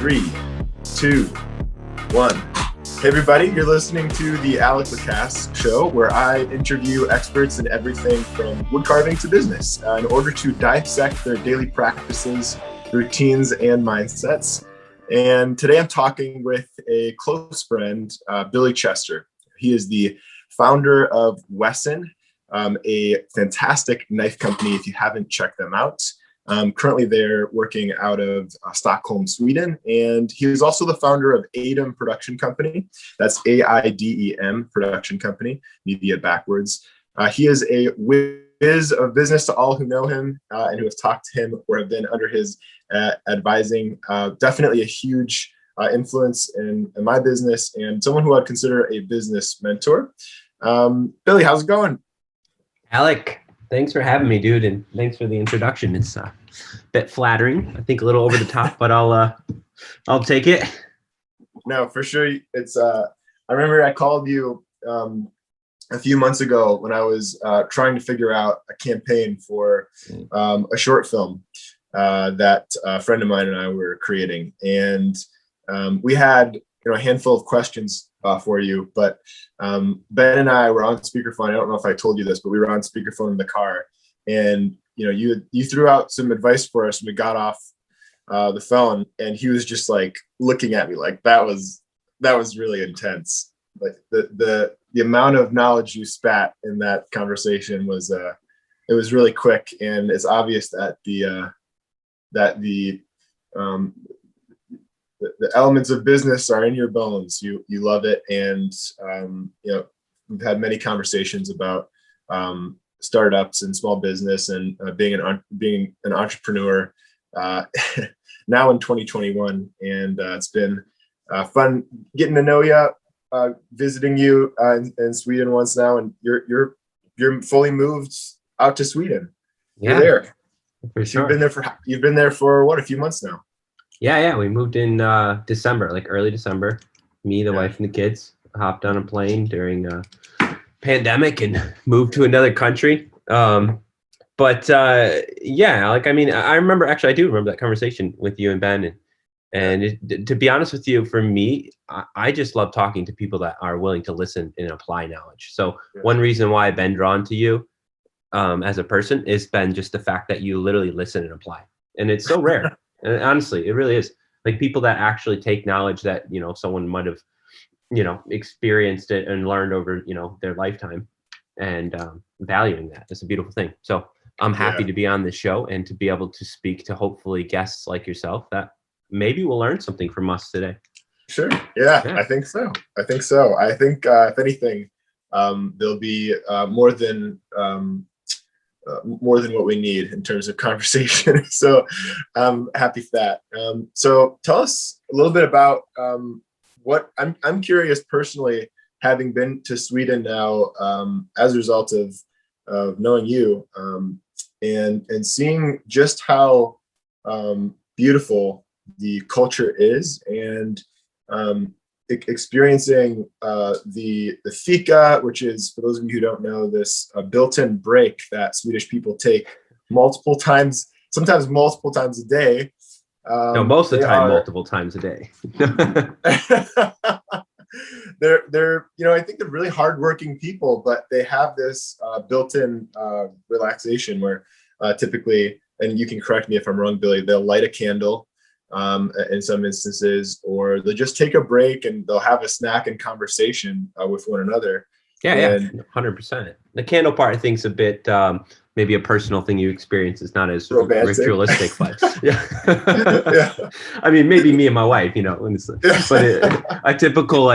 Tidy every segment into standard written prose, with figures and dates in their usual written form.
3, 2, 1. Hey everybody, you're listening to the Alec Show, where I interview experts in everything from woodcarving to business in order to dissect their daily practices, routines, and mindsets. And today I'm talking with a close friend, Billy Chester. He is the founder of Wesson, a fantastic knife company if you haven't checked them out. Currently, they're working out of Stockholm, Sweden, and he is also the founder of Aidem Production Company. That's AIDEM Production Company, media backwards. He is a whiz of business to all who know him and who have talked to him or have been under his advising. Definitely a huge influence in my business and someone who I'd consider a business mentor. Billy, how's it going? Alec, thanks for having me, dude, and thanks for the introduction. It's a bit flattering, I think a little over the top, but I'll take it. No, for sure. It's I remember I called you a few months ago when I was trying to figure out a campaign for a short film that a friend of mine and I were creating, and we had a handful of questions for you, but Ben and I were on speakerphone. I don't know if I told you this, but we were on speakerphone in the car, and you threw out some advice for us, and we got off the phone, and he was just like looking at me like that was really intense. Like the amount of knowledge you spat in that conversation was it was really quick, and it's obvious that the elements of business are in your bones. You love it, and we've had many conversations about startups and small business and being an entrepreneur now in 2021, and it's been fun getting to know you, visiting you in Sweden once now, and you're fully moved out to Sweden. Yeah, you're there. For sure. You've been there for what, a few months now? Yeah. We moved in December, like early December. Me, the wife, and the kids hopped on a plane during pandemic and moved to another country. But like, I mean, I do remember that conversation with you and Ben. And to be honest with you, for me, I just love talking to people that are willing to listen and apply knowledge. So one reason why I've been drawn to you as a person has been just the fact that you literally listen and apply. And it's so rare. And honestly, it really is. Like, people that actually take knowledge that, someone might have, experienced it and learned over, their lifetime, and valuing that. It's a beautiful thing. So I'm happy to be on this show and to be able to speak to hopefully guests like yourself that maybe will learn something from us today. Sure. Yeah. I think so. I think if anything, there'll be more than what we need in terms of conversation. So I'm happy for that. So tell us a little bit about what I'm curious personally, having been to Sweden now as a result of knowing you and seeing just how beautiful the culture is, and experiencing the fika, which is, for those of you who don't know, this built-in break that Swedish people take multiple times, sometimes multiple times a day. No, most of the time, multiple times a day. They're I think they're really hardworking people, but they have this built-in relaxation where typically, and you can correct me if I'm wrong, Billy, they'll light a candle in some instances, or they'll just take a break and they'll have a snack and conversation with one another. Yeah, 100%. The candle part, I think, is a bit maybe a personal thing you experience. It's not as romantic. Ritualistic, but yeah. I mean, maybe me and my wife, but a typical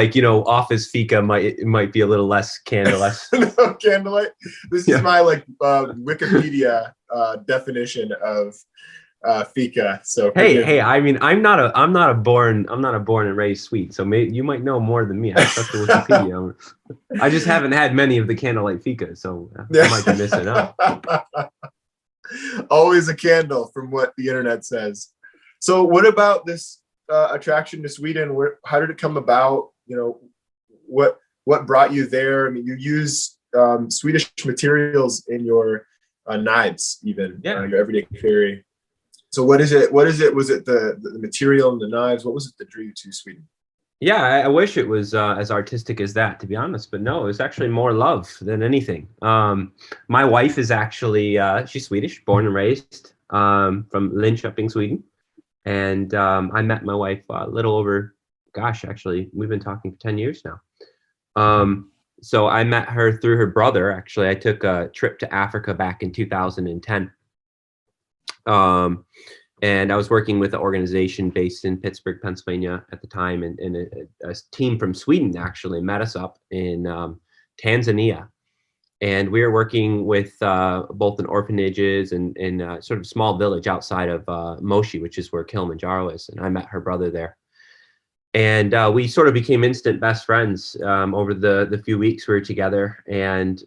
office fika might be a little less candleless. No candlelight. This is my Wikipedia definition of fika. So hey, I mean, I'm not a born and raised Swede, so you might know more than me. I trust the Wikipedia. I just haven't had many of the candlelight fika, so I might be missing out. Always a candle, from what the internet says. So what about this attraction to Sweden? How did it come about? What brought you there? I mean, you use Swedish materials in your knives, even your everyday carry. So what is it? What is it? Was it the material and the knives? What was it that drew you to Sweden? Yeah, I wish it was as artistic as that, to be honest. But no, it's actually more love than anything. My wife is actually she's Swedish, born and raised from Linköping, Sweden. And I met my wife a little over, gosh, actually, we've been talking for 10 years now. So I met her through her brother. Actually, I took a trip to Africa back in 2010. And I was working with an organization based in Pittsburgh, Pennsylvania at the time, and a team from Sweden actually met us up in Tanzania. And we were working with both in orphanages and in a sort of small village outside of Moshi, which is where Kilimanjaro is. And I met her brother there. And we sort of became instant best friends over the few weeks we were together. And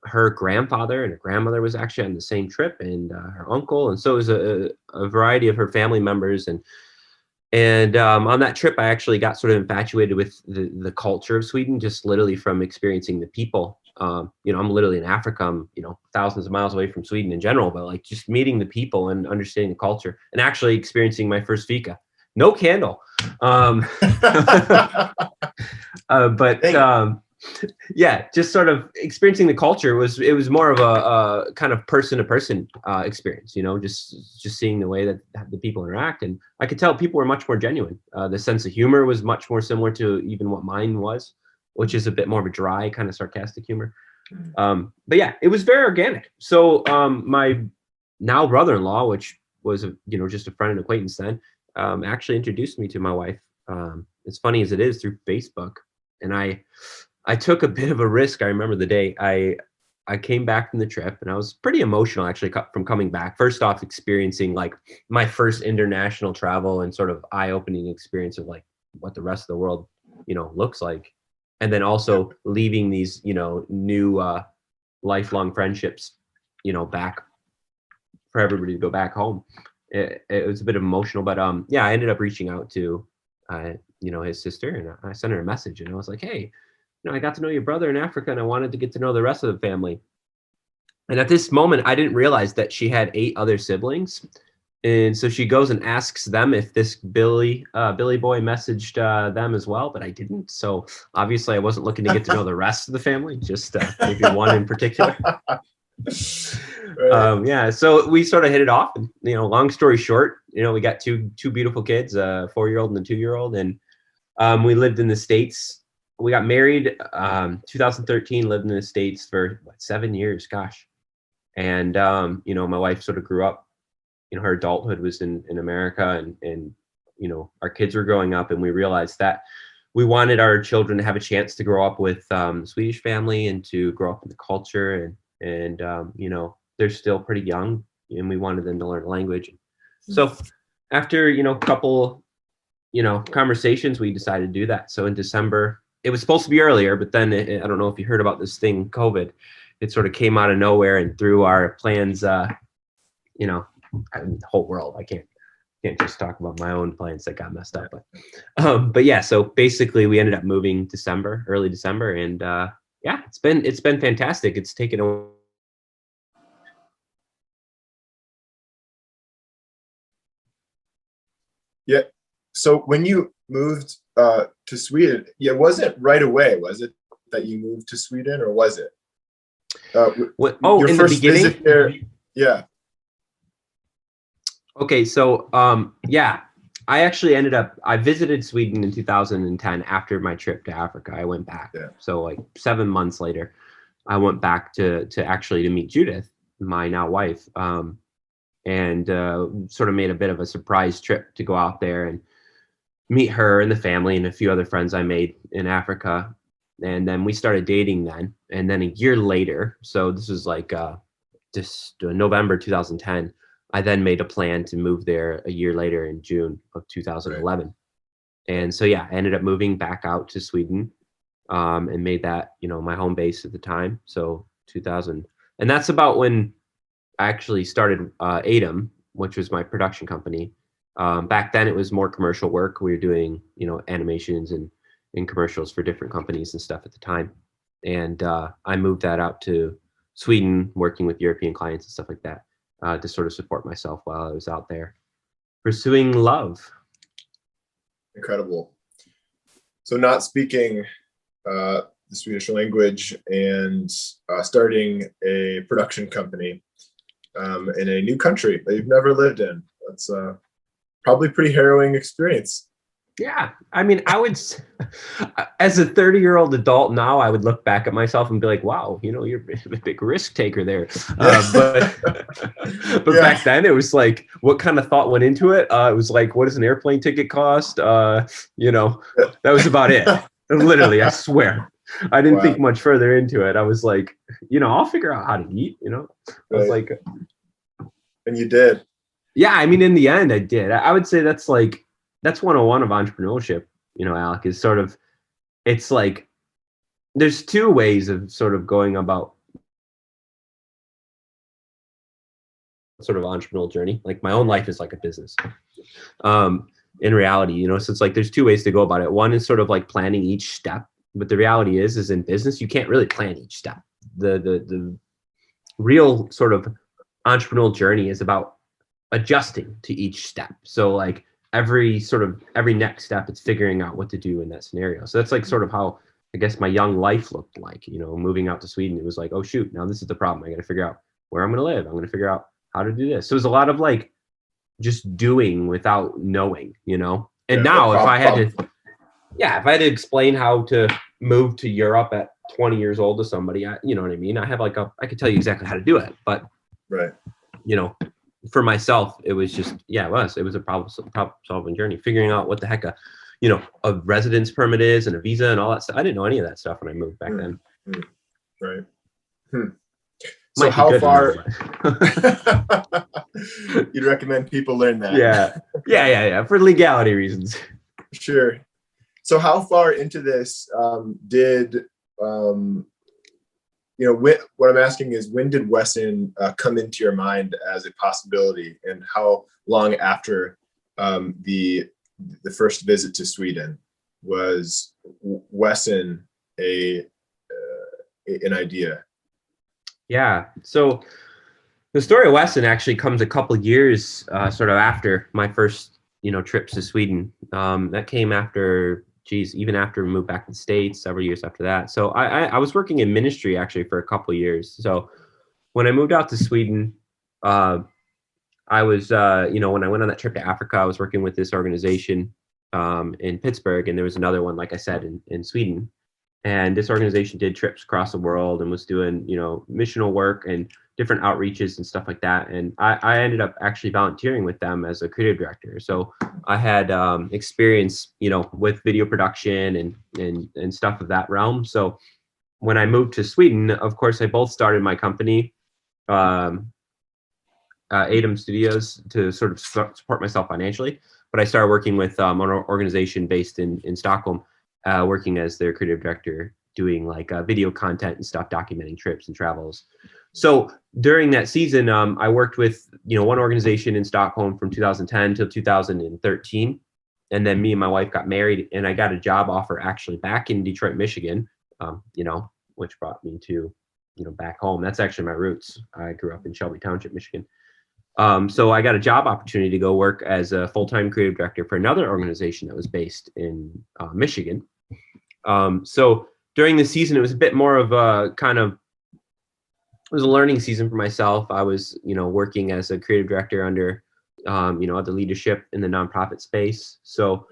her grandfather and her grandmother was actually on the same trip, and her uncle. And so it was a variety of her family members. And on that trip, I actually got sort of infatuated with the culture of Sweden, just literally from experiencing the people. I'm literally in Africa. I'm, thousands of miles away from Sweden in general, but like just meeting the people and understanding the culture and actually experiencing my first fika. No candle. Yeah, just sort of experiencing the culture it was more of a kind of person to person experience, just seeing the way that the people interact. And I could tell people were much more genuine. The sense of humor was much more similar to even what mine was, which is a bit more of a dry kind of sarcastic humor. But yeah, it was very organic. So my now brother-in-law, which was just a friend and acquaintance then, actually introduced me to my wife. As funny as it is, through Facebook. And I took a bit of a risk. I remember the day I came back from the trip, and I was pretty emotional actually from coming back. First off, experiencing like my first international travel and sort of eye-opening experience of like what the rest of the world, looks like. And then also leaving these, new lifelong friendships, back for everybody to go back home. It was a bit emotional, but I ended up reaching out to his sister, and I sent her a message, and I was like, hey, I got to know your brother in Africa, and I wanted to get to know the rest of the family. And at this moment, I didn't realize that she had 8 other siblings. And so she goes and asks them if this Billy boy messaged them as well, but I didn't. So obviously I wasn't looking to get to know the rest of the family, just maybe one in particular. Right. So we sort of hit it off, and long story short, we got two beautiful kids, a 4-year-old and a 2-year-old, and we lived in the States. We got married 2013, lived in the States for 7 years, gosh. And my wife sort of grew up, her adulthood was in America, and our kids were growing up, and we realized that we wanted our children to have a chance to grow up with Swedish family and to grow up in the culture, and they're still pretty young, and we wanted them to learn the language. So after a couple conversations, we decided to do that. So in December, it was supposed to be earlier, but then I don't know if you heard about this thing, COVID. It sort of came out of nowhere and threw our plans. The whole world. I can't just talk about my own plans that got messed up. But yeah, so basically we ended up moving early December, and it's been fantastic. It's taken a Yeah. So when you moved to Sweden, was it right away? Was it that you moved to Sweden, or was it? Your in first the beginning? Visit there? Yeah. Okay, so I actually I visited Sweden in 2010 after my trip to Africa. I went back. Yeah. So like 7 months later, I went back to meet Judith, my now wife, and sort of made a bit of a surprise trip to go out there and meet her and the family and a few other friends I made in Africa. And then we started dating then. And then a year later, so this was like November 2010, I then made a plan to move there a year later in June of 2011. Right. And so, I ended up moving back out to Sweden and made that, my home base at the time. So 2000. And that's about when I actually started Aidem, which was my production company. Back then, it was more commercial work. We were doing, animations and commercials for different companies and stuff at the time. And I moved that out to Sweden, working with European clients and stuff like that. to sort of support myself while I was out there pursuing love. Incredible. So not speaking the Swedish language and starting a production company in a new country that you've never lived in. That's probably a pretty harrowing experience. Yeah. I mean, I would, as a 30-year-old adult now, I would look back at myself and be like, wow, you know, you're a big risk taker there. But Yeah. back then it was like, what kind of thought went into it? It was like, what does an airplane ticket cost? You know, that was about it. Literally, I swear. I didn't think much further into it. I was like, you know, I'll figure out how to eat, you know. I was like, and you did. Yeah, I mean, in the end, I did. I would say that's 101 of entrepreneurship, you know, Alec, is sort of, it's like, there's two ways of sort of going about sort of entrepreneurial journey. Like my own life is like a business. In reality, you know, so it's like, there's two ways to go about it. One is sort of like planning each step, but the reality is in business, you can't really plan each step. The real sort of entrepreneurial journey is about adjusting to each step. So like, every next step, it's figuring out what to do in that scenario. So that's like sort of how I guess my young life looked like, you know, moving out to Sweden. It was like, oh shoot, now this is the problem. I got to figure out where I'm going to live. I'm going to figure out how to do this. So it was a lot of like just doing without knowing, you know. And now if I had to explain how to move to Europe at 20 years old to somebody, you know what I mean? I have like I could tell you exactly how to do it, but you know, for myself, it was just, it was a problem solving journey, figuring out what the heck a residence permit is and a visa and all that stuff. I didn't know any of that stuff when I moved back then. Right. So how far you'd recommend people learn that? Yeah. For legality reasons. Sure. So how far into this did you know, what I'm asking is, when did Wesson come into your mind as a possibility, and how long after the first visit to Sweden was Wesson an idea? Yeah. So the story of Wesson actually comes a couple years sort of after my first, you know, trips to Sweden. That came after, even after we moved back to the States, several years after that. So I was working in ministry actually for a couple of years. So when I moved out to Sweden, I was, you know, when I went on that trip to Africa, I was working with this organization in Pittsburgh, and there was another one, like I said, in Sweden. And this organization did trips across the world and was doing, you know, missional work and different outreaches and stuff like that. And I ended up actually volunteering with them as a creative director. So I had experience, you know, with video production and stuff of that realm. So when I moved to Sweden, of course, I both started my company, Aidem Studios, to sort of support myself financially. But I started working with an organization based in Stockholm, working as their creative director, doing like video content and stuff, documenting trips and travels. So during that season, I worked with, you know, one organization in Stockholm from 2010 till 2013. And then me and my wife got married, and I got a job offer actually back in Detroit, Michigan, you know, which brought me to, you know, back home. That's actually my roots. I grew up in Shelby Township, Michigan. So I got a job opportunity to go work as a full-time creative director for another organization that was based in Michigan. So during the season, it was a bit more of a it was a learning season for myself. I was, you know, working as a creative director under, you know, the leadership in the nonprofit space. So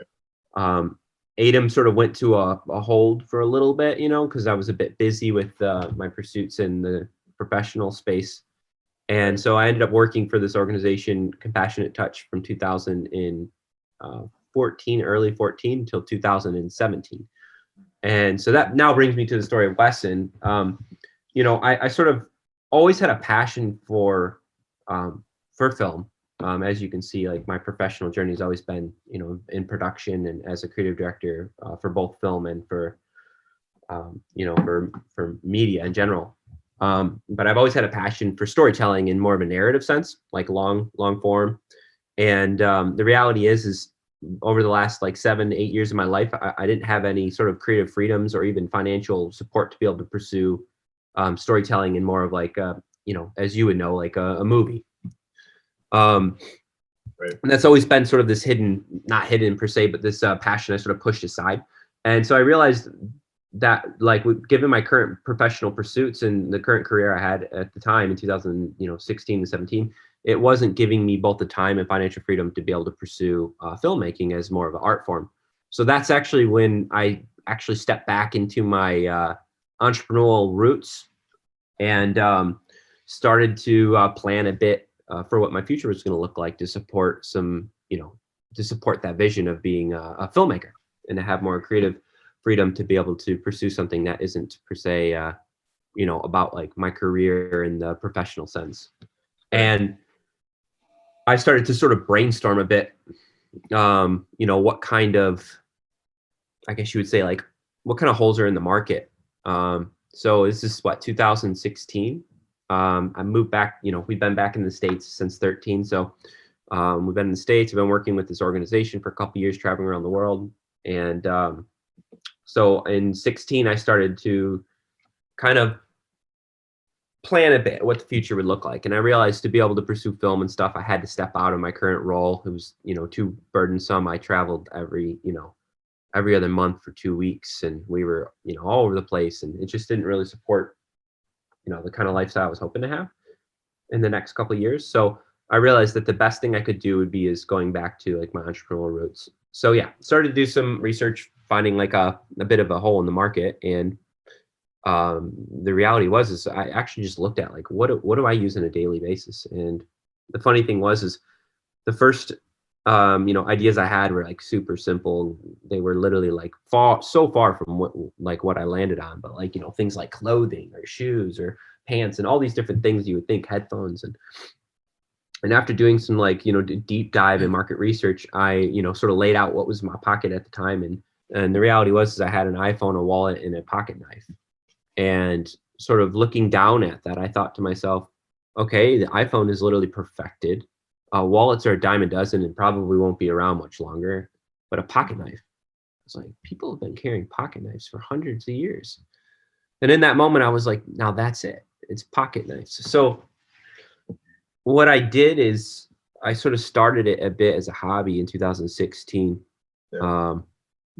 Aidem sort of went to a hold for a little bit, you know, because I was a bit busy with my pursuits in the professional space. And so I ended up working for this organization, Compassionate Touch, from 2014, early 14, until 2017. And so that now brings me to the story of Wesson. You know, I sort of always had a passion for film. As you can see, like my professional journey has always been, you know, in production and as a creative director for both film and for, you know, for media in general. But I've always had a passion for storytelling in more of a narrative sense, like long form. And the reality is over the last like 7 to 8 years of my life, I didn't have any sort of creative freedoms or even financial support to be able to pursue storytelling in more of like, you know, as you would know, like a movie. Right. And that's always been sort of this hidden, not hidden per se, but this passion I sort of pushed aside. And so I realized that, like, given my current professional pursuits and the current career I had at the time in 2016 and 17, it wasn't giving me both the time and financial freedom to be able to pursue filmmaking as more of an art form. So that's actually when I actually stepped back into my entrepreneurial roots and started to plan a bit for what my future was going to look like to support to support that vision of being a filmmaker and to have more creative freedom to be able to pursue something that isn't per se, about like my career in the professional sense. Right. And I started to sort of brainstorm a bit, what kind of, I guess you would say, like, what kind of holes are in the market. So this is 2016. I moved back, we've been back in the States since 13. So we've been in the States. I've been working with this organization for a couple of years, traveling around the world. And so in 16, I started to kind of plan a bit what the future would look like. And I realized to be able to pursue film and stuff, I had to step out of my current role. It was, too burdensome. I traveled every other month for 2 weeks, and we were, all over the place, and it just didn't really support, the kind of lifestyle I was hoping to have in the next couple of years. So I realized that the best thing I could do would be is going back to like my entrepreneurial roots. So yeah, started to do some research, finding like a bit of a hole in the market. And the reality is I actually just looked at like, what do I use on a daily basis? And the funny thing is the first, ideas I had were like super simple. They were literally like so far from what I landed on, but like, things like clothing or shoes or pants and all these different things you would think, headphones. And after doing some deep dive in market research, I, sort of laid out what was in my pocket at the time. And the reality was I had an iPhone, a wallet, and a pocket knife. And sort of looking down at that, I thought to myself, okay, the iPhone is literally perfected. Wallets are a dime a dozen and probably won't be around much longer. But a pocket knife, it's like, people have been carrying pocket knives for hundreds of years. And in that moment, I was like, now that's it. It's pocket knives. So what I did is I sort of started it a bit as a hobby in 2016. Yeah.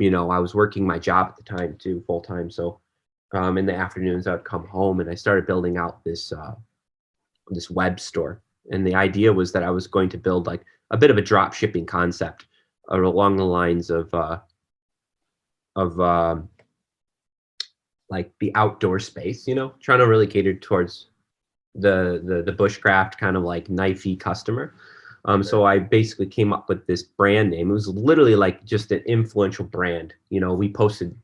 I was working my job at the time too, full time. So in the afternoons, I would come home and I started building out this web store. And the idea was that I was going to build like a bit of a drop shipping concept along the lines of like the outdoor space, trying to really cater towards the bushcraft kind of like knifey customer. So I basically came up with this brand name. It was literally like just an influential brand. We posted,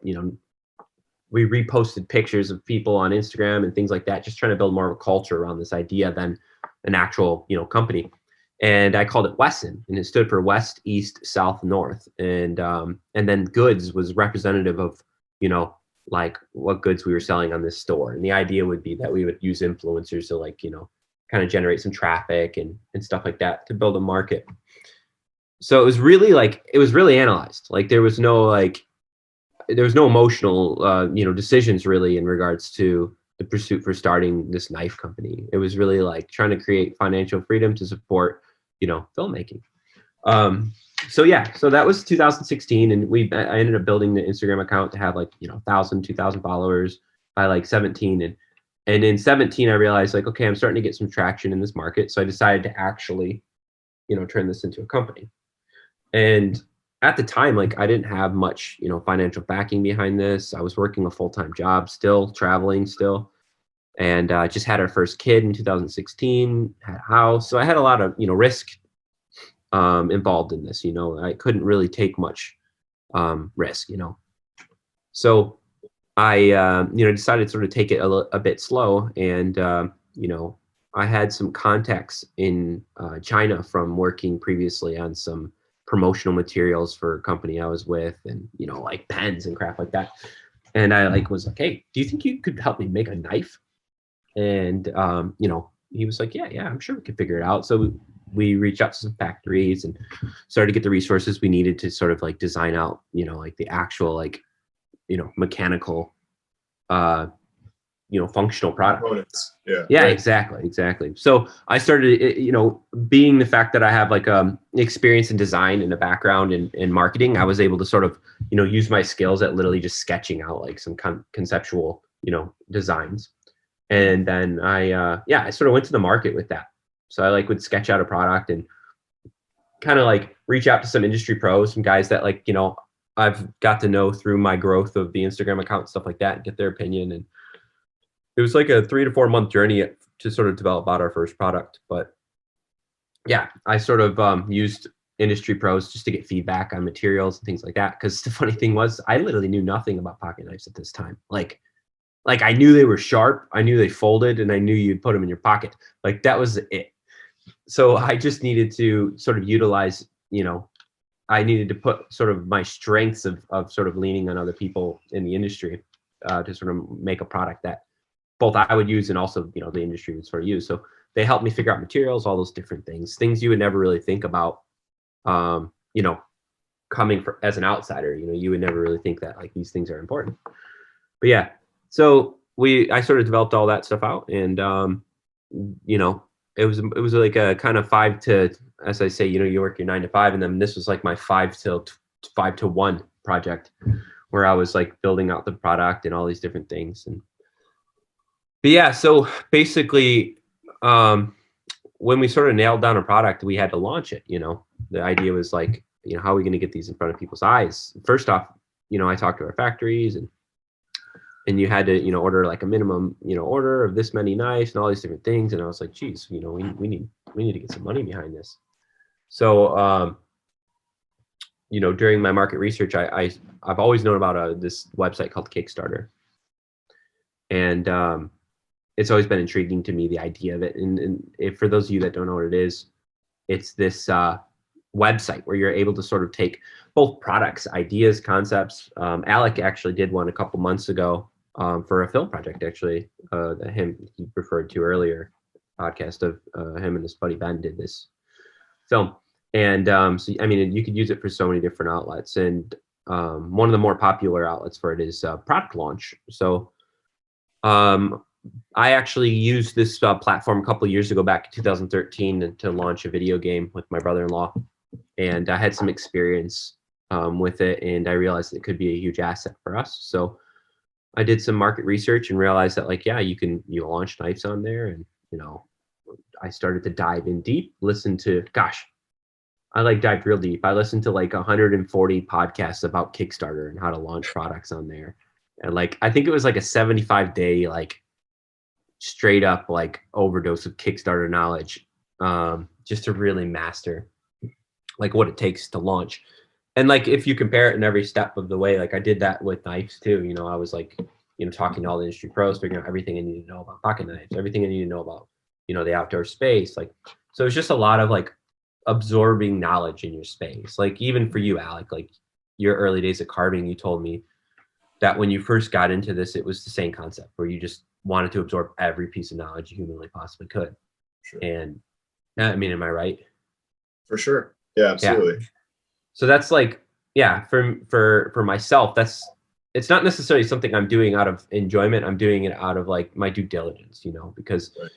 we reposted pictures of people on Instagram and things like that, just trying to build more of a culture around this idea than an actual, company. And I called it Wesson, and it stood for West, East, South, North. And then goods was representative of, like what goods we were selling on this store. And the idea would be that we would use influencers to like, kind of generate some traffic and stuff like that to build a market. So it was really analyzed. Like there was no emotional, decisions really in regards to the pursuit for starting this knife company. It was really like trying to create financial freedom to support, filmmaking. So that was 2016, and I ended up building the Instagram account to have like 1,000, 2,000 followers by like 17, and in 17 I realized like, okay, I'm starting to get some traction in this market, so I decided to actually, turn this into a company. And at the time, like I didn't have much, financial backing behind this. I was working a full-time job, still traveling, and just had our first kid in 2016. Had a house, so I had a lot of risk involved in this. I couldn't really take much risk. So I decided to sort of take it a bit slow, and I had some contacts in China from working previously on some promotional materials for a company I was with, and like pens and crap like that. And I was like, hey, do you think you could help me make a knife? And he was like, yeah, I'm sure we could figure it out. So we reached out to some factories and started to get the resources we needed to sort of like design out, like the actual like mechanical functional product. Components. Yeah. Yeah, Right. exactly. So I started, being the fact that I have like experience in design and a background in marketing, I was able to sort of, use my skills at literally just sketching out like some conceptual, designs. And then I sort of went to the market with that. So I like would sketch out a product and kind of like reach out to some industry pros, some guys that like, I've got to know through my growth of the Instagram account and stuff like that, and get their opinion. And it was like a 3 to 4 month journey to sort of develop out our first product. But yeah, I sort of used industry pros just to get feedback on materials and things like that. Because the funny thing was, I literally knew nothing about pocket knives at this time. Like I knew they were sharp, I knew they folded, and I knew you'd put them in your pocket. Like that was it. So I just needed to sort of utilize, I needed to put sort of my strengths of sort of leaning on other people in the industry to sort of make a product that both I would use and also, the industry would sort of use. So they helped me figure out materials, all those different things you would never really think about, coming as an outsider. You would never really think that like these things are important. But yeah, so I sort of developed all that stuff out, and it was like a kind of 5 to, as I say, you work your 9 to 5, and then this was like my 5 to 1 project where I was like building out the product and all these different things. But yeah, so basically, when we sort of nailed down a product, we had to launch it. The idea was like, how are we going to get these in front of people's eyes? First off, I talked to our factories, and you had to, order like a minimum, order of this many knives and all these different things. And I was like, geez, we need to get some money behind this. So, during my market research, I've always known about this website called Kickstarter. And it's always been intriguing to me, the idea of it. And if, for those of you that don't know what it is, it's this website where you're able to sort of take both products, ideas, concepts. Alec actually did one a couple months ago for a film project, actually, that he referred to earlier, podcast of him and his buddy Ben did this film. And so, I mean, you could use it for so many different outlets. And one of the more popular outlets for it is product launch. So I actually used this platform a couple of years ago, back in 2013, to launch a video game with my brother-in-law. And I had some experience with it, and I realized it could be a huge asset for us. So I did some market research and realized that, like, yeah, you launch knives on there. And, I started to dive in deep, I dived real deep. I listened to like 140 podcasts about Kickstarter and how to launch products on there. And like, I think it was like a 75-day, like straight up like overdose of Kickstarter knowledge, just to really master like what it takes to launch. And like, if you compare it in every step of the way, like I did that with knives too. I was like, talking to all the industry pros, figuring out everything I need to know about pocket knives, everything I need to know about, the outdoor space. Like, so it's just a lot of like absorbing knowledge in your space. Like even for you, Alec, like your early days of carving, you told me that when you first got into this, it was the same concept where you just wanted to absorb every piece of knowledge you humanly possibly could. Sure. And I mean, am I right? For sure. Yeah, absolutely. Yeah. So that's like, yeah, for myself, it's not necessarily something I'm doing out of enjoyment. I'm doing it out of like my due diligence, because right.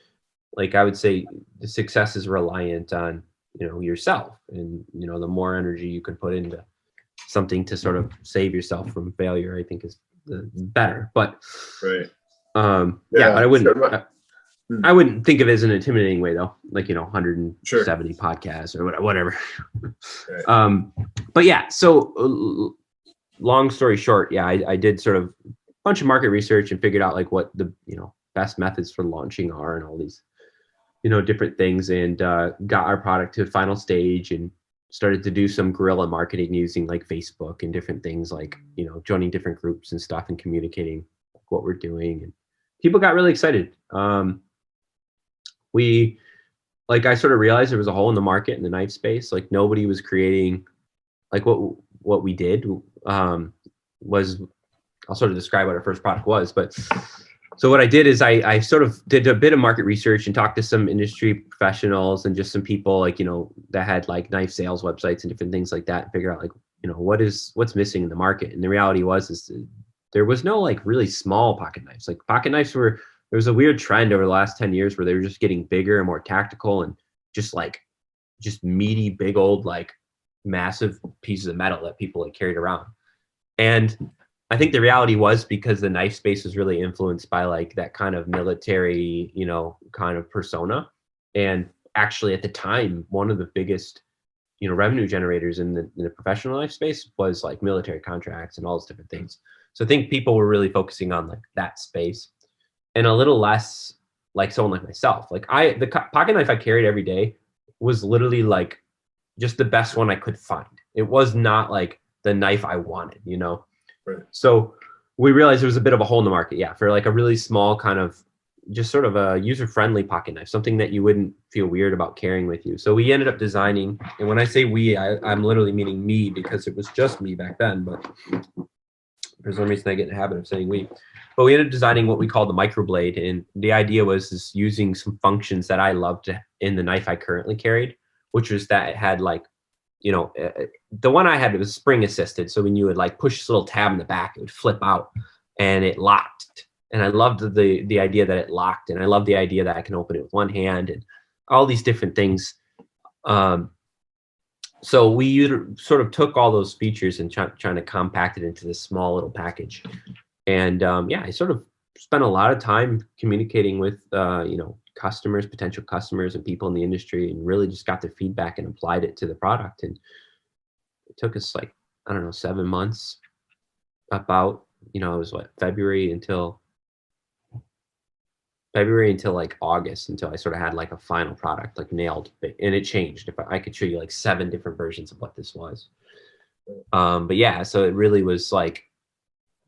Like I would say the success is reliant on, yourself, and, the more energy you can put into something to sort of save yourself from failure, I think is the better. But right. But I wouldn't think of it as an intimidating way though, like, 170 podcasts or whatever. Right. But yeah, so long story short, yeah, I did sort of a bunch of market research and figured out like what the, best methods for launching are and all these, different things, and got our product to a final stage and started to do some guerrilla marketing using like Facebook and different things, like, joining different groups and stuff and communicating what we're doing. And people got really excited. I sort of realized there was a hole in the market in the knife space. Like nobody was creating like what we did. Was, I'll sort of describe what our first product was, but so what I did is I sort of did a bit of market research and talked to some industry professionals and just some people like, that had like knife sales websites and different things like that, and figure out like, what's missing in the market. And the reality was there was no like really small pocket knives. Like pocket knives there was a weird trend over the last 10 years where they were just getting bigger and more tactical and just meaty, big old, like massive pieces of metal that people like carried around. And I think the reality was because the knife space was really influenced by like that kind of military, kind of persona. And actually at the time, one of the biggest, revenue generators in the professional knife space was like military contracts and all those different things. So I think people were really focusing on like that space and a little less like someone like myself. Like the pocket knife I carried every day was literally like just the best one I could find. It was not like the knife I wanted, Right. So we realized there was a bit of a hole in the market, for like a really small kind of just sort of a user-friendly pocket knife, something that you wouldn't feel weird about carrying with you. So we ended up designing, and when I say we, I'm literally meaning me because it was just me back then, but for some reason I get in the habit of saying we. But we ended up designing what we call the microblade, and the idea was using some functions that I loved in the knife I currently carried, which was that it had like, the one I had, it was spring assisted. So when you would like push this little tab in the back, it would flip out and it locked. And I loved the idea that it locked, and I love the idea that I can open it with one hand and all these different things. So we sort of took all those features and trying to compact it into this small little package. And I sort of spent a lot of time communicating with, customers, potential customers and people in the industry, and really just got their feedback and applied it to the product. And it took us like, 7 months about, it was February until like August, until I sort of had like a final product, like nailed, and it changed. If I could show you like 7 different versions of what this was. But yeah, so it really was like,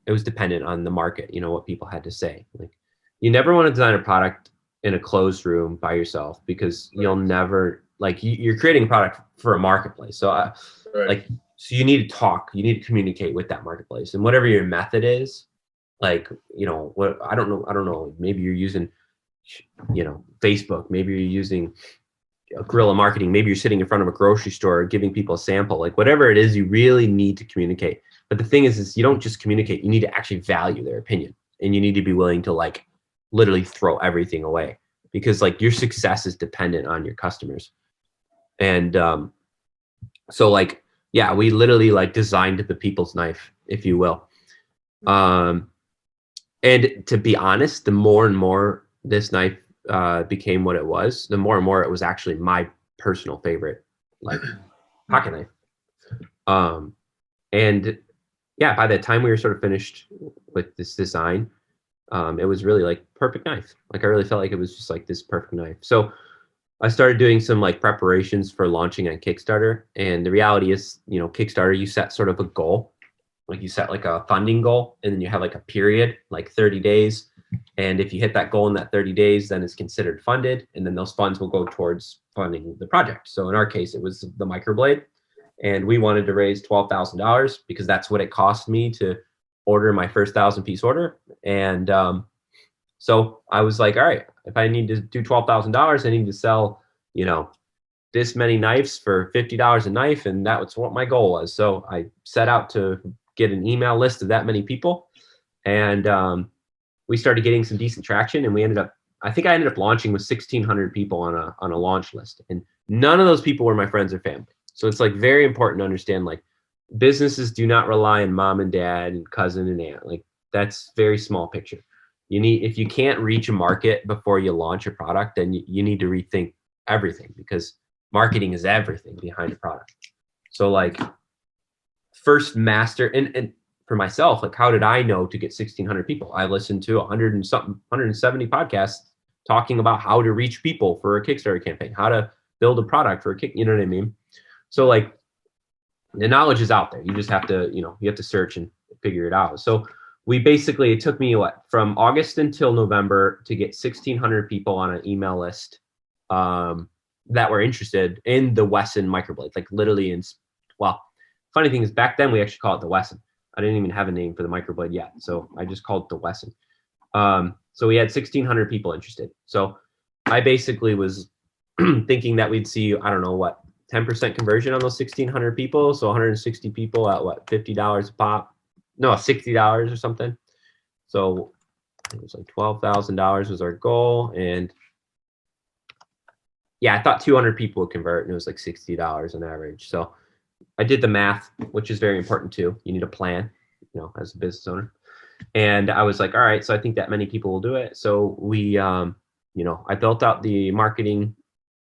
it was dependent on the market, what people had to say. Like, you never want to design a product in a closed room by yourself, because you'll never, like, you're creating a product for a marketplace. So so you need to talk, you need to communicate with that marketplace, and whatever your method is, like, what, I don't know, maybe you're using, Facebook, maybe you're using guerrilla marketing, maybe you're sitting in front of a grocery store giving people a sample, like whatever it is, you really need to communicate. But the thing is you don't just communicate, you need to actually value their opinion, and you need to be willing to like literally throw everything away, because like your success is dependent on your customers. And so like, yeah, we literally like designed the people's knife, if you will. And to be honest, the more and more this knife became what it was, the more and more it was actually my personal favorite, like, pocket knife. And yeah, by the time we were sort of finished with this design, it was really like perfect knife. Like, I really felt like it was just like this perfect knife. So I started doing some like preparations for launching on Kickstarter. And the reality is, Kickstarter, you set sort of a goal, like you set like a funding goal, and then you have like a period, like 30 days. And if you hit that goal in that 30 days, then it's considered funded. And then those funds will go towards funding the project. So in our case, it was the microblade. And we wanted to raise $12,000 because that's what it cost me to order my first 1,000-piece order. And so I was like, all right, if I need to do $12,000, I need to sell, this many knives for $50 a knife. And that was what my goal was. So I set out to get an email list of that many people. And we started getting some decent traction. And I think I ended up launching with 1,600 people on a launch list. And none of those people were my friends or family. So it's like very important to understand, like, businesses do not rely on mom and dad and cousin and aunt. Like, that's very small picture. If you can't reach a market before you launch a product, then you need to rethink everything, because marketing is everything behind a product. So like, first master, and for myself, like, how did I know to get 1,600 people? I listened to 170 podcasts talking about how to reach people for a Kickstarter campaign, how to build a product for a you know what I mean? So like, the knowledge is out there. You just have to, you have to search and figure it out. So it took me from August until November to get 1,600 people on an email list that were interested in the Wesson microblade, like literally funny thing is, back then we actually called it the Wesson. I didn't even have a name for the microblade yet. So I just called it the Wesson. So we had 1,600 people interested. So I basically was thinking that we'd see, 10% conversion on those 1,600 people. So 160 people at $50 a pop. no, $60 or something. So it was like $12,000 was our goal. And yeah, I thought 200 people would convert, and it was like $60 on average. So I did the math, which is very important too. You need a plan, as a business owner. And I was like, all right, so I think that many people will do it. So we, I built out the marketing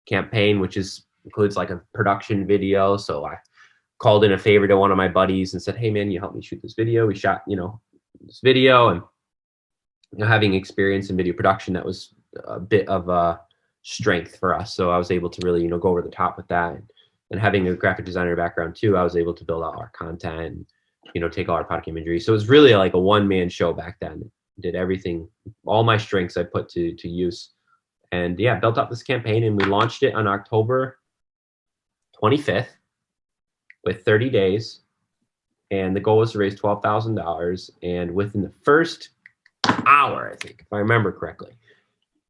campaign, which includes like a production video. So I called in a favor to one of my buddies and said, hey man, you help me shoot this video. We shot, this video, and having experience in video production, that was a bit of a strength for us. So I was able to really, go over the top with that. And having a graphic designer background too, I was able to build out our content and, take all our product imagery. So it was really like a one-man show back then. Did everything, all my strengths I put to use. And yeah, built up this campaign, and we launched it on October 25th with 30 days. And the goal was to raise $12,000. And within the first hour, I think, if I remember correctly,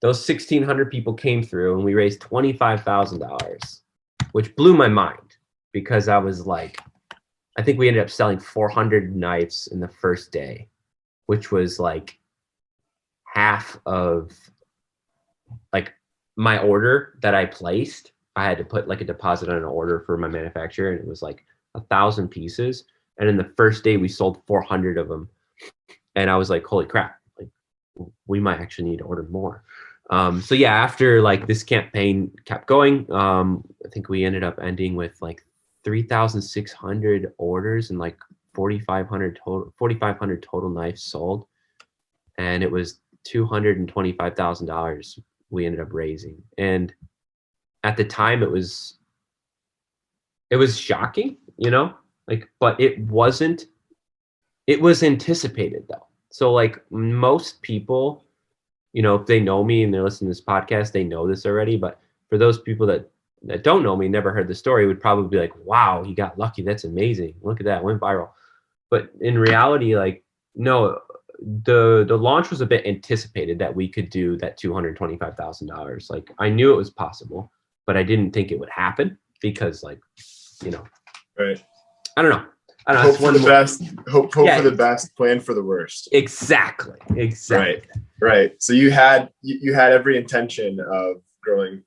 those 1,600 people came through, and we raised $25,000, which blew my mind, because I was like, I think we ended up selling 400 knives in the first day, which was like half of like my order that I placed. I had to put like a deposit on an order for my manufacturer, and it was like 1,000 pieces. And in the first day, we sold 400 of them. And I was like, holy crap, like we might actually need to order more. So yeah, after like this campaign kept going, I think we ended up ending with like 3,600 orders and like 4,500 total knives sold. And it was $225,000 we ended up raising. And at the time it was shocking, but it was anticipated though. So like most people, if they know me and they're listening to this podcast, they know this already. But for those people that don't know me, never heard the story, would probably be like, wow, he got lucky. That's amazing. Look at that, went viral. But in reality, like, no, the launch was a bit anticipated that we could do that $225,000. Like I knew it was possible, but I didn't think it would happen because like, right. I don't know. Hope for the best. Hope for the best. Plan for the worst. Exactly. Right. So you had every intention of growing,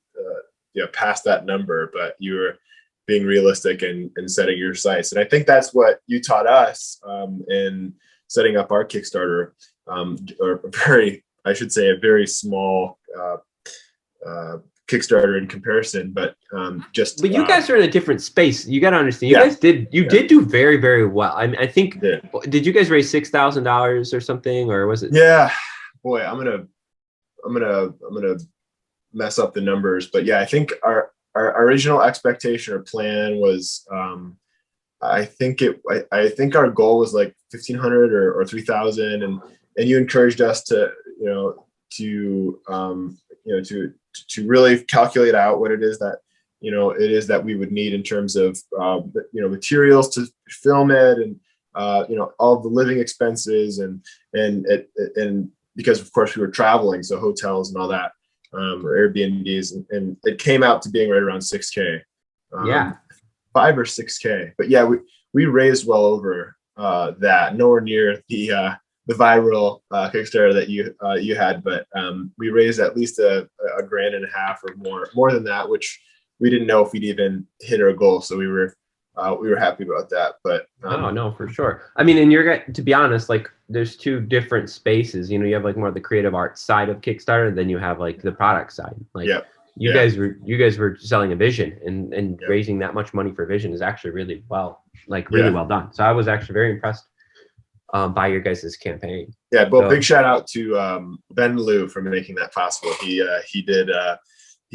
past that number, but you were being realistic and setting your sights. And I think that's what you taught us in setting up our Kickstarter, or a very small Kickstarter in comparison, but you guys are in a different space. You got to understand. You did do very, very well. I think. Did you guys raise $6,000 or something, or was it? Yeah, boy, I'm gonna mess up the numbers, but yeah, I think our original expectation or plan was, I think our goal was like 1,500 or 3,000, and you encouraged us to really calculate out what it is that we would need in terms of materials to film it, and all the living expenses, and because of course we were traveling, so hotels and all that, or Airbnbs, and it came out to being right around 6K. 5 or 6K. But yeah, we raised well over that, nowhere near the viral Kickstarter that you had, but we raised at least a $1.5 or more than that, which we didn't know if we'd even hit our goal. So we were happy about that. But no, for sure. I mean, and to be honest, like there's two different spaces. You have like more of the creative art side of Kickstarter, then you have like the product side. Like you guys were selling a vision, and raising that much money for vision is actually really well done. So I was actually very impressed by your guys' campaign. Yeah, well, big shout out to Ben Liu for making that possible. He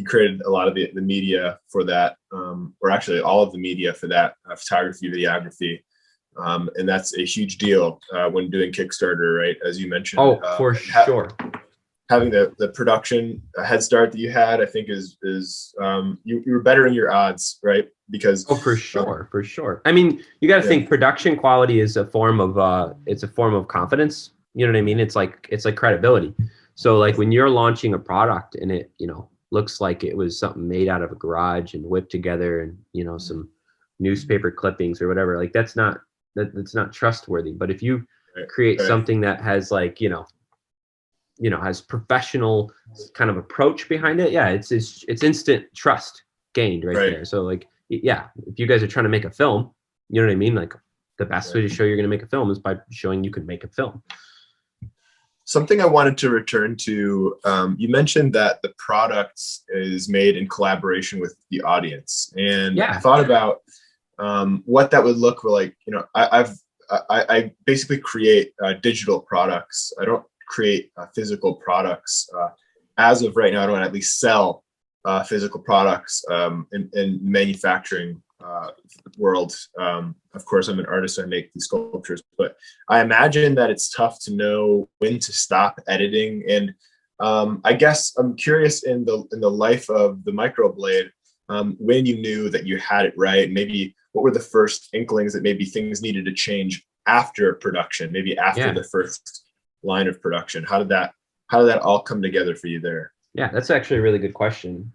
created a lot of the media for that, or actually all of the media for that, photography, videography. And that's a huge deal when doing Kickstarter, right? As you mentioned. Oh, for sure. Having the production head start that you had, I think is you were bettering your odds, right? Because for sure. I mean, you got to think production quality is a form of confidence. You know what I mean? It's like credibility. So like when you're launching a product and it, looks like it was something made out of a garage and whipped together, and some newspaper clippings or whatever, like that's not trustworthy. But if you create something that has like, has professional kind of approach behind it. Yeah. It's instant trust gained right there. So like, yeah, if you guys are trying to make a film, you know what I mean? Like the best way to show you're going to make a film is by showing you can make a film. Something I wanted to return to, you mentioned that the product is made in collaboration with the audience. And I thought about what that would look like. I basically create digital products. I don't create physical products. As of right now, I don't at least sell physical products in manufacturing world. Of course, I'm an artist. I make these sculptures, but I imagine that it's tough to know when to stop editing. And I guess I'm curious in the life of the microblade, when you knew that you had it right. Maybe what were the first inklings that maybe things needed to change after production, maybe after the first line of production? How did that all come together for you there? Yeah, that's actually a really good question,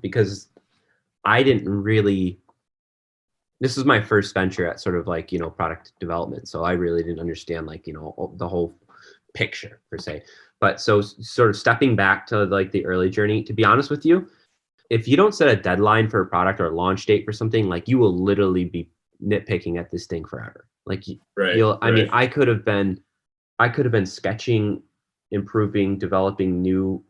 because I didn't really. This is my first venture at sort of like, product development. So I really didn't understand like, the whole picture per se. But so sort of stepping back to like the early journey, to be honest with you, if you don't set a deadline for a product or a launch date for something, like you will literally be nitpicking at this thing forever. Like I mean, I could have been sketching, improving, developing new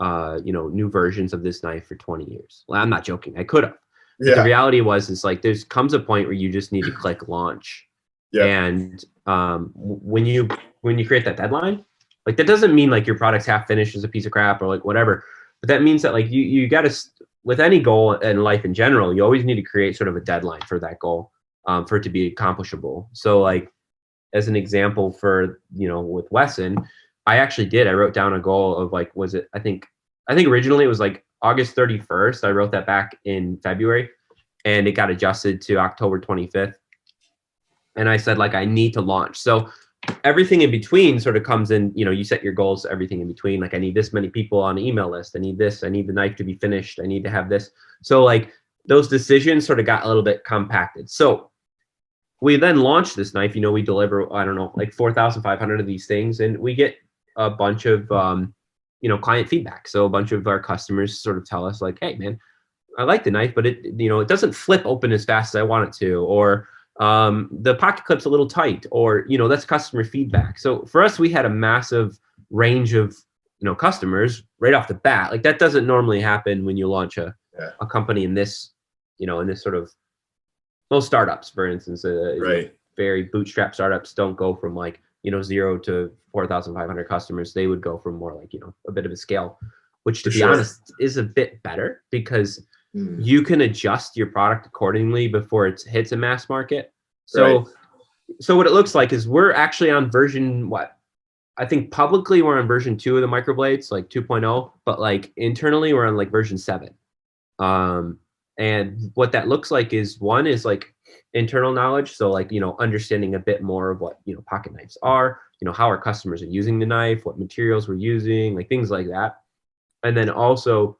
versions of this knife for 20 years. Well, I'm not joking. I could have. But the reality is like comes a point where you just need to click launch. And when you create that deadline, like that doesn't mean like your product's half finished as a piece of crap or like whatever. But that means that like you got to, with any goal in life in general, you always need to create sort of a deadline for that goal, for it to be accomplishable. So like as an example for, with Wesson, I wrote down a goal of like, I think originally it was like August 31st. I wrote that back in February and it got adjusted to October 25th. And I said, like, I need to launch. So everything in between sort of comes in, you set your goals, everything in between. Like I need this many people on the email list. I need this, I need the knife to be finished. I need to have this. So like those decisions sort of got a little bit compacted. So we then launched this knife, we deliver, I don't know, like 4,500 of these things. And we get a bunch of, client feedback. So a bunch of our customers sort of tell us like, hey man, I like the knife, but it doesn't flip open as fast as I want it to, or the pocket clip's a little tight, or, that's customer feedback. So for us, we had a massive range of, customers right off the bat. Like that doesn't normally happen when you launch a company in this, in this sort of, most startups, for instance, very bootstrap startups don't go from like, 0 to 4,500 customers. They would go from more like, a bit of a scale, which to be honest is a bit better because you can adjust your product accordingly before it hits a mass market. So, so what it looks like is we're actually on version, I think publicly we're on version 2 of the microblades, like 2.0, but like internally we're on like version 7. And what that looks like is one is like internal knowledge. So like, understanding a bit more of what, pocket knives are, how our customers are using the knife, what materials we're using, like things like that. And then also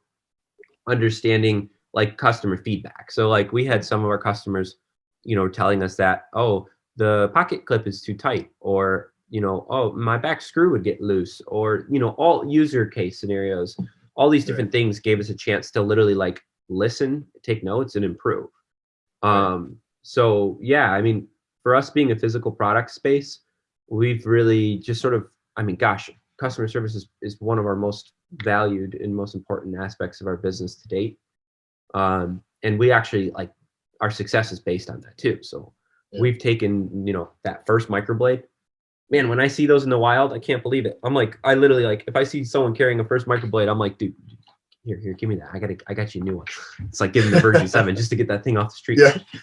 understanding like customer feedback. So like we had some of our customers, telling us that, oh, the pocket clip is too tight, or, oh, my back screw would get loose, or, all user case scenarios, all these different things gave us a chance to literally like listen, take notes, and improve. So yeah, I mean, for us being a physical product space, we've really just sort of, I mean, gosh, customer service is one of our most valued and most important aspects of our business to date. And we actually like our success is based on that too. So we've taken, that first microblade, man, when I see those in the wild, I can't believe it. I'm like, I literally like, if I see someone carrying a first microblade, I'm like, dude, here, give me that. I got you a new one. It's like giving the version 7 just to get that thing off the street.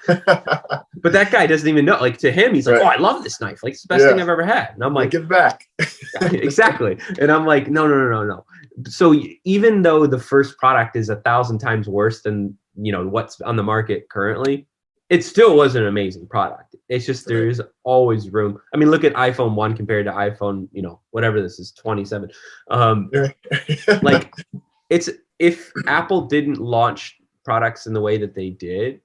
But that guy doesn't even know. Like to him, he's like, oh, I love this knife. Like it's the best thing I've ever had. And I'm like, give it back. Exactly. And I'm like, no. So even though the first product is 1,000 times worse than, what's on the market currently, it still was an amazing product. It's just, there's always room. I mean, look at iPhone 1 compared to iPhone, whatever this is, 27. Like it's, if Apple didn't launch products in the way that they did,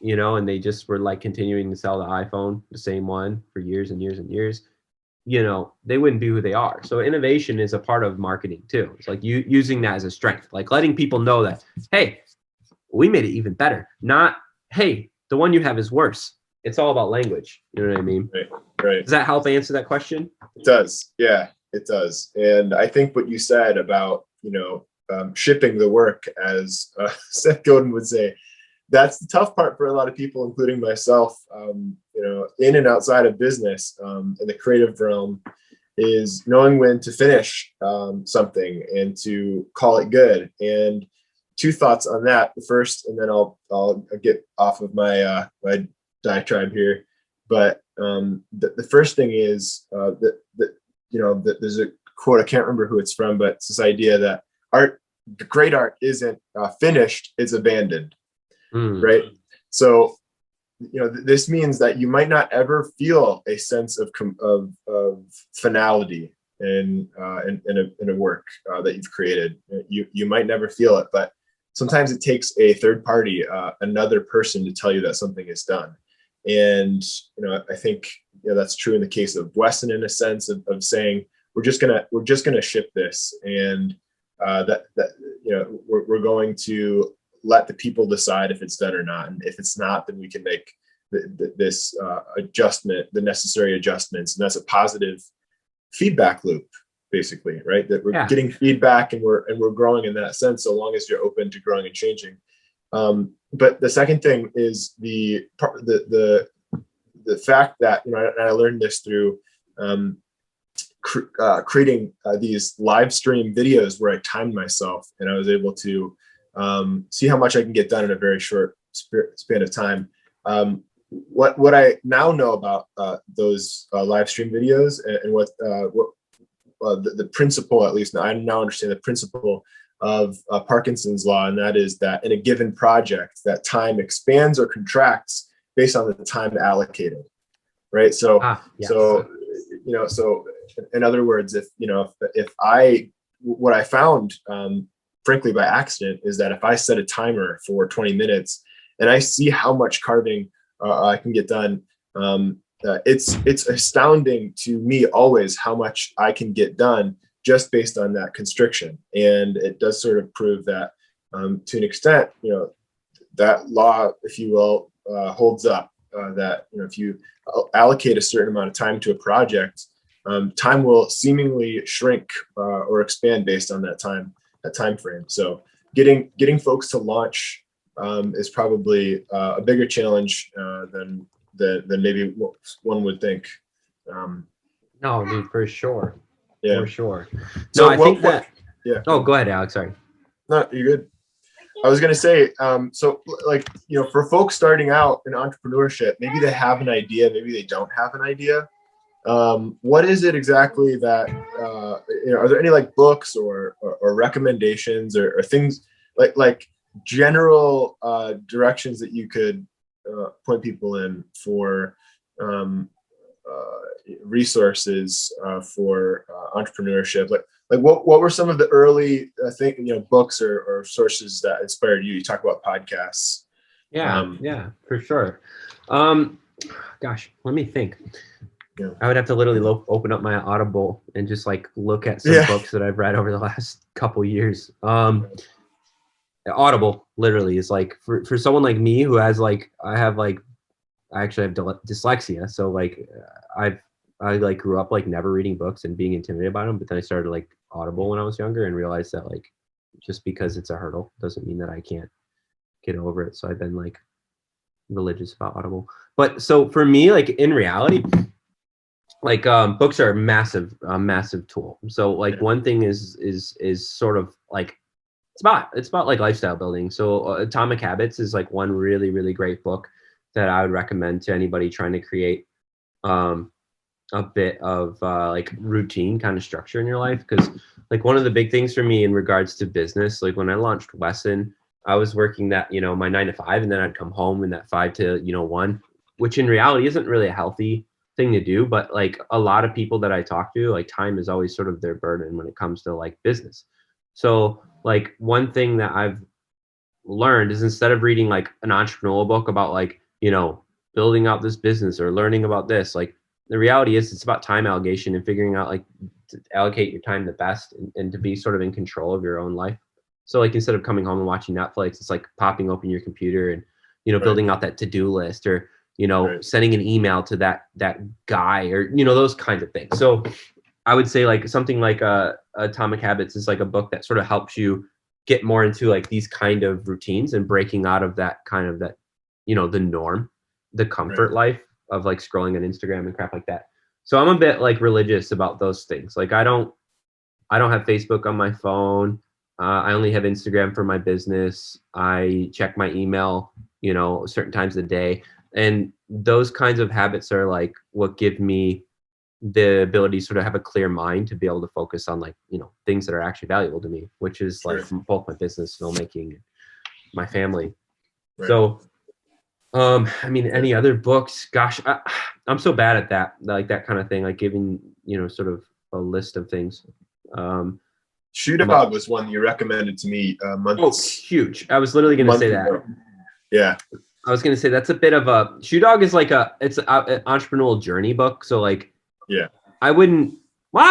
you know, and they just were like continuing to sell the iPhone, the same one for years and years and years, you know, they wouldn't be who they are. So innovation is a part of marketing too. It's like you using that as a strength, like letting people know that, hey, we made it even better. Not, hey, the one you have is worse. It's all about language. You know what I mean? Right. Does that help answer that question? It does. Yeah, it does. And I think what you said about, shipping the work, as Seth Godin would say, that's the tough part for a lot of people, including myself, in and outside of business, in the creative realm, is knowing when to finish something and to call it good. And two thoughts on that. The first, and then I'll get off of my my diatribe here. But the first thing is that there's a quote, I can't remember who it's from, but it's this idea that great art isn't finished, it's abandoned. Right. So, this means that you might not ever feel a sense of finality in a work that you've created. You might never feel it, but sometimes it takes a third party, another person, to tell you that something is done. And I think that's true in the case of Wesson, in a sense of saying we're just gonna ship this, and we're going to let the people decide if it's done or not, and if it's not, then we can make this adjustment, the necessary adjustments, and that's a positive feedback loop, basically, right? That we're getting feedback and we're growing in that sense, so long as you're open to growing and changing. But the second thing is the fact that, and I learned this through creating these live stream videos where I timed myself, and I was able to see how much I can get done in a very short span of time. What I now know about those live stream videos, and what the principle, at least I now understand the principle of Parkinson's law, and that is that in a given project, that time expands or contracts based on the time allocated, right? So, so in other words, what I found, frankly, by accident, is that if I set a timer for 20 minutes and I see how much carving I can get done, it's astounding to me always how much I can get done just based on that constriction. And it does sort of prove that, to an extent, that law, if you will, holds up, that, if you allocate a certain amount of time to a project, time will seemingly shrink or expand based on that time frame. So getting folks to launch is probably a bigger challenge than maybe one would think. No, dude, for sure. Yeah, for sure. So I think that. Yeah. Oh, go ahead, Alex. Sorry. No, you're good. I was going to say, so for folks starting out in entrepreneurship, maybe they have an idea, maybe they don't have an idea. What is it exactly that, are there any like books or recommendations or things like general directions that you could point people in for resources for entrepreneurship? Like what were some of the early books or sources that inspired you? You talk about podcasts. Yeah, for sure. Gosh, let me think. Yeah. I would have to literally open up my Audible and just like look at some books that I've read over the last couple years. Audible literally is like for someone like me who has I actually have dyslexia. So like I like grew up like never reading books and being intimidated by them. But then I started like Audible when I was younger and realized that like just because it's a hurdle doesn't mean that I can't get over it. So I've been like religious about Audible. But so for me, like in reality, like books are a massive tool. So like one thing is sort of like it's about like lifestyle building. So Atomic Habits is like one really, really great book that I would recommend to anybody trying to create a bit of like routine kind of structure in your life. Because like one of the big things for me in regards to business, like when I launched Wesson, I was working that, my 9 to 5, and then I'd come home in that 5 to 1, which in reality isn't really a healthy thing to do. But like a lot of people that I talk to, like time is always sort of their burden when it comes to like business. So like one thing that I've learned is instead of reading like an entrepreneurial book about like, you know, building out this business or learning about this, like the reality is it's about time allocation and figuring out like to allocate your time the best and to be sort of in control of your own life. So like instead of coming home and watching Netflix, it's like popping open your computer and, you know, building out that to-do list or, you know, sending an email to that guy or, you know, those kinds of things. So I would say like something like Atomic Habits is like a book that sort of helps you get more into like these kind of routines and breaking out of that kind of that, you know, the norm, the comfort life of like scrolling on Instagram and crap like that. So I'm a bit like religious about those things. Like I don't have Facebook on my phone. I only have Instagram for my business. I check my email, you know, certain times of the day. And those kinds of habits are like what give me the ability to sort of have a clear mind to be able to focus on like, you know, things that are actually valuable to me, which is like both my business, filmmaking, my family. So, I mean, any other books, gosh, I'm so bad at that, like that kind of thing, like giving, you know, sort of a list of things. Shoe Dog was one you recommended to me months. Oh, huge. I was literally going to say that. Yeah. I was going to say that's a bit of a Shoe Dog is like it's an entrepreneurial journey book. So like, yeah, I would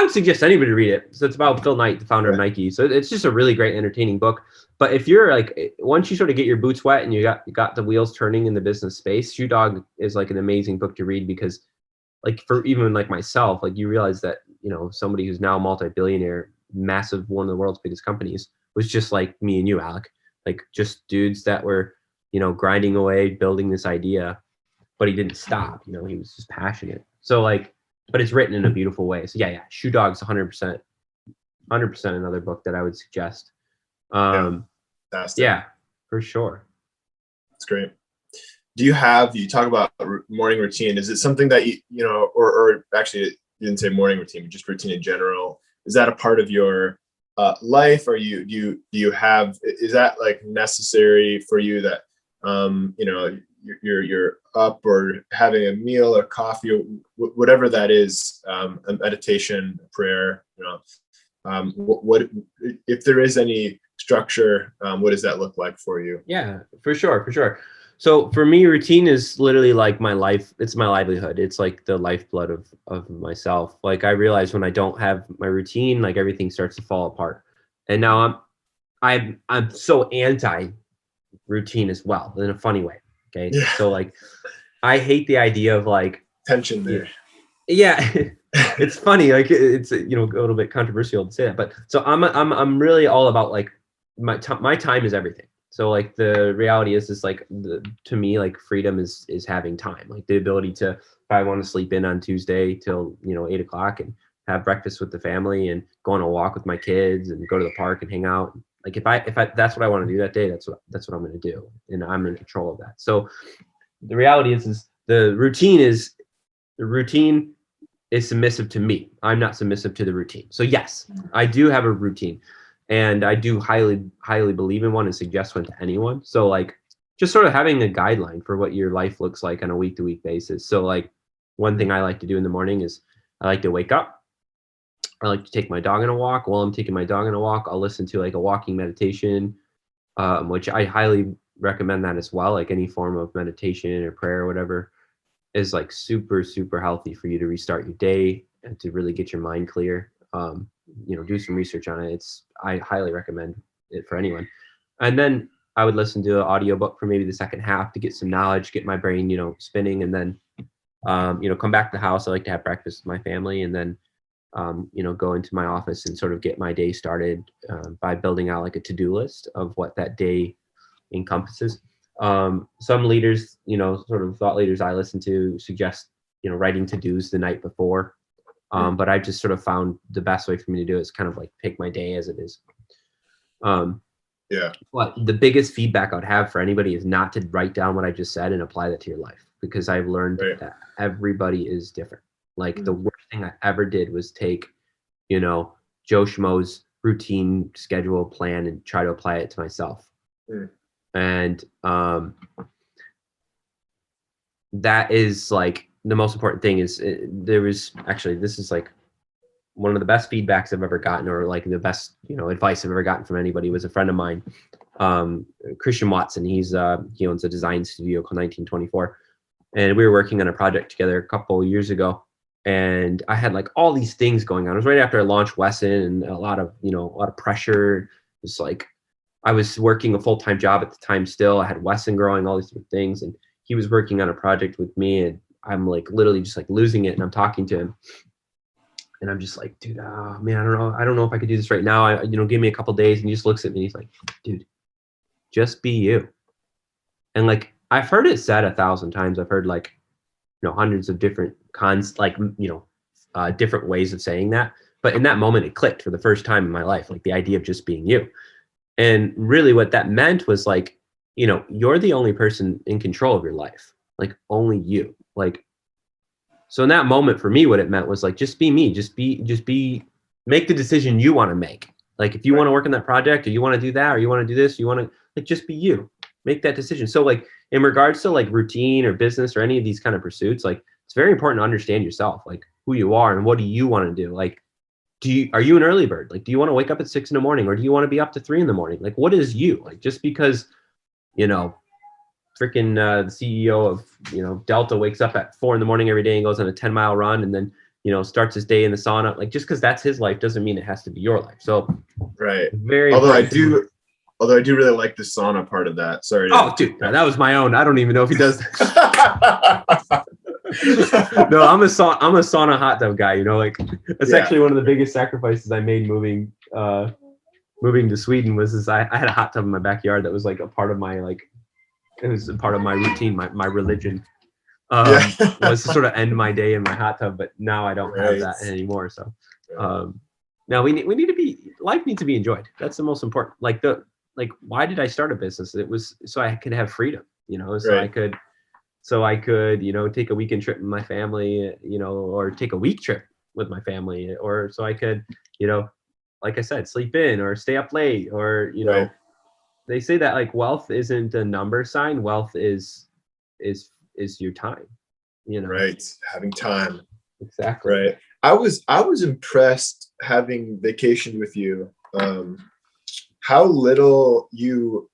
suggest anybody read it. So it's about Phil Knight, the founder of Nike. So it's just a really great, entertaining book. But if you're like, once you sort of get your boots wet and you got the wheels turning in the business space, Shoe Dog is like an amazing book to read because like for even like myself, like you realize that, you know, somebody who's now a multi-billionaire, massive, one of the world's biggest companies was just like me and you, Alec, like just dudes that were, you know, grinding away, building this idea, but he didn't stop, you know, he was just passionate. So like, but it's written in a beautiful way. So yeah, Shoe Dog's 100% another book that I would suggest. Yeah, for sure. That's great. Do you talk about morning routine? Is it something that you know, or actually you didn't say morning routine, but just routine in general? Is that a part of your life? Or do you have, is that like necessary for you that, you know, you're up or having a meal or coffee or whatever that is, a meditation, a prayer, you know, what if there is any structure, what does that look like for you? Yeah, for sure. So for me, routine is literally like my life. It's my livelihood. It's like the lifeblood of myself. Like I realize when I don't have my routine, like everything starts to fall apart. And now I'm so anti routine as well in a funny way. Okay. Yeah. So like, I hate the idea of like tension there. Yeah. It's funny. Like it's, you know, a little bit controversial to say that, but so I'm really all about like my time is everything. So like the reality is like to me, like freedom is having time, like the ability to, if I want to sleep in on Tuesday till, you know, 8 o'clock and have breakfast with the family and go on a walk with my kids and go to the park and hang out. Like if I that's what I want to do that day, that's what I'm going to do. And I'm in control of that. So the reality is the routine is submissive to me. I'm not submissive to the routine. So yes, I do have a routine and I do highly believe in one and suggest one to anyone. So like just sort of having a guideline for what your life looks like on a week to week basis. So like one thing I like to do in the morning is I like to wake up. I like to take my dog on a walk. While I'm taking my dog on a walk, I'll listen to like a walking meditation, which I highly recommend that as well. Like any form of meditation or prayer or whatever is like super, super healthy for you to restart your day and to really get your mind clear. You know, do some research on it. I highly recommend it for anyone. And then I would listen to an audiobook for maybe the second half to get some knowledge, get my brain, you know, spinning, and then, you know, come back to the house. I like to have breakfast with my family and then, you know, go into my office and sort of get my day started by building out like a to-do list of what that day encompasses. Some leaders, you know, sort of thought leaders I listen to suggest, you know, writing to-dos the night before. But I just sort of found the best way for me to do it is kind of like take my day as it is. Yeah. But the biggest feedback I'd have for anybody is not to write down what I just said and apply that to your life, because I've learned that everybody is different. Like the worst thing I ever did was take, you know, Joe Schmo's routine, schedule, plan, and try to apply it to myself. And that is like the most important thing is there was actually, this is like one of the best feedbacks I've ever gotten, or like the best, advice I've ever gotten from anybody, was a friend of mine, Christian Watson. He owns a design studio called 1924. And we were working on a project together a couple of years ago. And I had like all these things going on. It was right after I launched Wesson, and a lot of pressure. It was like, I was working a full-time job at the time still. I had Wesson growing, all these different things. And he was working on a project with me, and I'm like literally just like losing it. And I'm talking to him. And I'm just like, dude, man, I don't know if I could do this right now. Give me a couple of days. And he just looks at me. He's like, dude, just be you. And like, I've heard it said 1,000 times. I've heard like, hundreds of different different ways of saying that. But in that moment, it clicked for the first time in my life, like the idea of just being you. And really what that meant was like, you're the only person in control of your life, like only you. Like, so in that moment for me, what it meant was like, just be me, make the decision you want to make. Like if you want to work on that project, or you want to do that, or you want to do this, you want to like, just be you, make that decision. So like in regards to like routine or business or any of these kind of pursuits, like it's very important to understand yourself, like who you are and what do you want to do? Like, are you an early bird? Like, do you want to wake up at 6 a.m, or do you want to be up to 3 a.m? Like, what is you? Like, just because, freaking the CEO of, Delta wakes up at 4 a.m. every day and goes on a 10-mile run, and then, starts his day in the sauna. Like, just because that's his life doesn't mean it has to be your life. So, right. Very. Although I do really like the sauna part of that. Sorry. Oh, dude, that was my own. I don't even know if he does that. No, I'm a sauna hot tub guy. Like that's actually one of the biggest sacrifices I made moving to Sweden was I had a hot tub in my backyard that was like a part of my it was a part of my routine, my religion. Was to sort of end my day in my hot tub, but now I don't have that anymore. So now we need to be, life needs to be enjoyed. That's the most important. Like why did I start a business? It was so I could have freedom, so I could, take a weekend trip with my family, or take a week trip with my family, or so I could, like I said, sleep in or stay up late, or, they say that like wealth isn't a number sign. Wealth is your time, Right. Having time. Exactly. Right. I was impressed having vacationed with you. How little you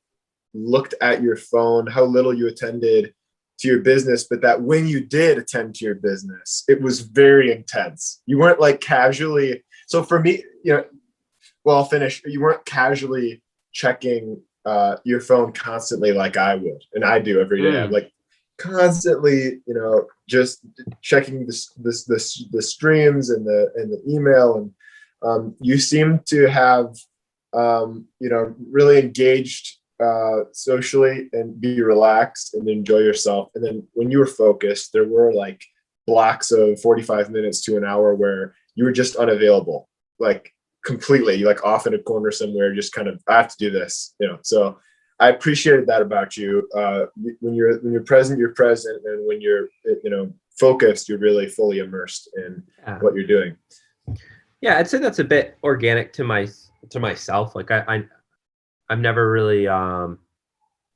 looked at your phone, how little you attended to your business, but that when you did attend to your business, it was very intense. You weren't like casually. So for me, I'll finish. You weren't casually checking your phone constantly like I would, and I do every day. I'm like constantly, just checking the streams and the email, and you seem to have really engaged socially and be relaxed and enjoy yourself. And then when you were focused, there were like blocks of 45 minutes to an hour where you were just unavailable, like completely. You like off in a corner somewhere, just kind of, I have to do this, So I appreciated that about you. When you're present, you're present, and when you're focused, you're really fully immersed in what you're doing. Yeah, I'd say that's a bit organic to myself. Like I've never really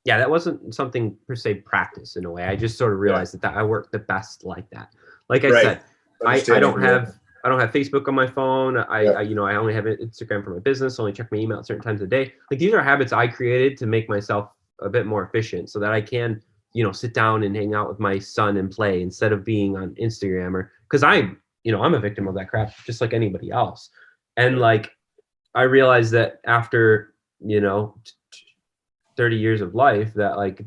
that wasn't something per se practice in a way. I just sort of realized that I work the best like that. Like I said, I don't have Facebook on my phone. I only have Instagram for my business, only check my email at certain times of the day. Like these are habits I created to make myself a bit more efficient so that I can, sit down and hang out with my son and play instead of being on Instagram, or because I'm a victim of that crap just like anybody else. And like I realized that after 30 years of life that like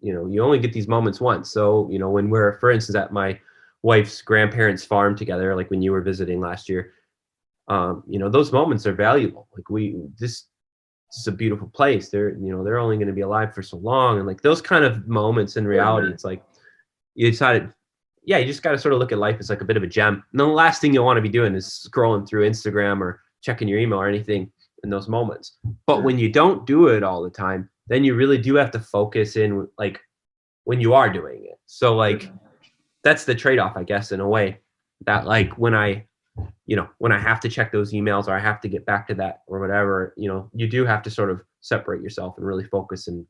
you only get these moments once. So when we're, for instance, at my wife's grandparents' farm together, like when you were visiting last year, those moments are valuable. Like this is a beautiful place. They're only going to be alive for so long, and like those kind of moments in reality, it's like you decided, you just got to sort of look at life as like a bit of a gem. And the last thing you'll want to be doing is scrolling through Instagram or checking your email or anything in those moments. But when you don't do it all the time, then you really do have to focus in like when you are doing it. So like that's the trade-off, I guess, in a way, that like when I have to check those emails or I have to get back to that or whatever, you do have to sort of separate yourself and really focus and,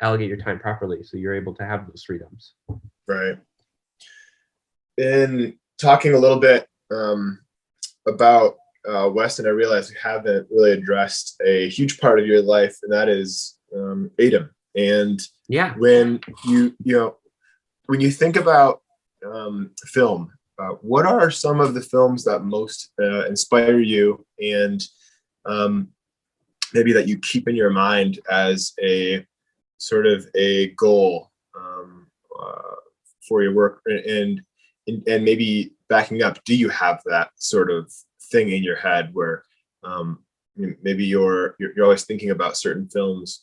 allocate your time properly so you're able to have those freedoms. Right. In talking a little bit about Weston, I realized we haven't really addressed a huge part of your life, and that is Aidem. And Yeah. when when you think about film, what are some of the films that most inspire you, and maybe that you keep in your mind as a sort of a goal for your work? And maybe backing up, do you have that sort of thing in your head where maybe you're always thinking about certain films,